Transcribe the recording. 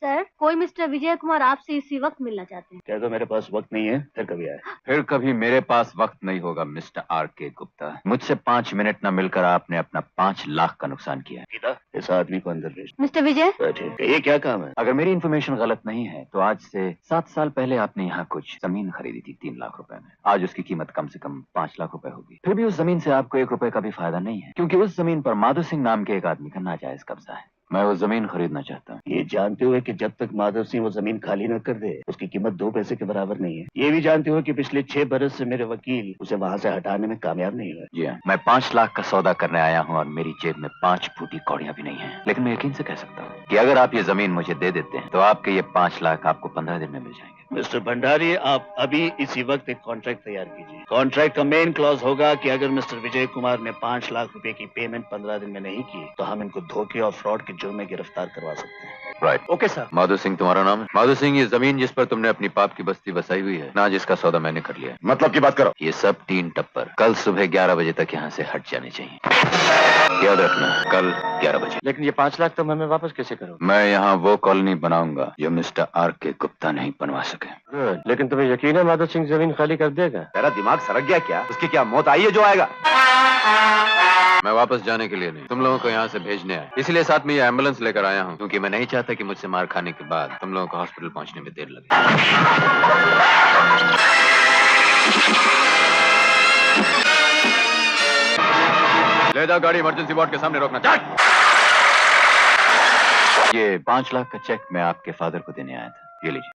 Sir, कोई mister Vijay Kumar आपसे इसी वक्त मिलना चाहते हैं। कह दो मेरे पास वक्त नहीं है, फिर कभी आए। फिर कभी मेरे पास वक्त नहीं होगा मिस्टर R.K. गुप्ता। मुझसे 5 मिनट न मिलकर आपने अपना 5 लाख का नुकसान किया। गीता, इस आदमी को अंदर भेज। मिस्टर विजय, बैठे। ये क्या काम है? अगर मेरी इन्फॉर्मेशन गलत नहीं है तो आज से 7 साल पहले आपने यहाँ कुछ जमीन खरीदी थी 3 लाख रुपए में। आज उसकी कीमत कम से कम 5 लाख रुपए होगी। फिर भी उस जमीन से आपको 1 रुपए का भी फायदा नहीं है, क्योंकि उस जमीन पर माधो सिंह नाम के एक आदमी का नाजायज कब्जा है। मैं वो जमीन खरीदना चाहता हूँ। ये जानते हुए कि जब तक माधव सिंह वो जमीन खाली न कर दे उसकी कीमत 2 पैसे के बराबर नहीं है। ये भी जानते हो कि पिछले 6 बरस से मेरे वकील उसे वहाँ से हटाने में कामयाब नहीं हुए। जी हाँ, मैं 5 लाख का सौदा करने आया हूँ और मेरी जेब में 5 फूटी कौड़ियां भी नहीं है। लेकिन मैं यकीन से कह सकता हूँ कि अगर आप ये जमीन मुझे दे देते हैं तो आपके ये 5 लाख आपको 15 दिन में मिल जाएंगे। मिस्टर भंडारी, आप अभी इसी वक्त एक कॉन्ट्रैक्ट तैयार कीजिए। कॉन्ट्रैक्ट का मेन क्लॉज होगा कि अगर मिस्टर विजय कुमार ने 5 लाख रुपए की पेमेंट 15 दिन में नहीं की तो हम इनको धोखे और फ्रॉड के जुर्म में गिरफ्तार करवा सकते हैं। Right. Okay sir. Madho Singh तुम्हारा नाम है? माधो सिंह, ये जमीन जिस पर तुमने अपनी पाप की बस्ती बसाई हुई है ना, जिसका सौदा मैंने कर लिया। मतलब की बात करो। ये सब 3 टप्पर कल सुबह 11 बजे तक यहाँ से हट जाने चाहिए। याद रखना, कल 11 बजे। लेकिन ये 5 लाख तो मैं वापस कैसे करूँ? मैं यहाँ वो कॉलोनी बनाऊंगा जो मिस्टर R.K. गुप्ता नहीं बनवा सके। लेकिन तुम्हें यकीन है माधव सिंह जमीन खाली कर देगा? तेरा दिमाग सरक गया क्या? उसकी क्या मौत आई है जो आएगा? मैं वापस जाने के लिए नहीं, तुम लोगों को यहाँ से भेजने आया। इसलिए साथ में ये एम्बुलेंस लेकर आया हूँ, क्योंकि मैं नहीं चाहता कि मुझसे मार खाने के बाद तुम लोगों को हॉस्पिटल पहुँचने में देर लगे। ले जाओ गाड़ी, इमरजेंसी वार्ड के सामने रोकना। ये 5 लाख का चेक मैं आपके फादर को देने आया था, ये लीजिए।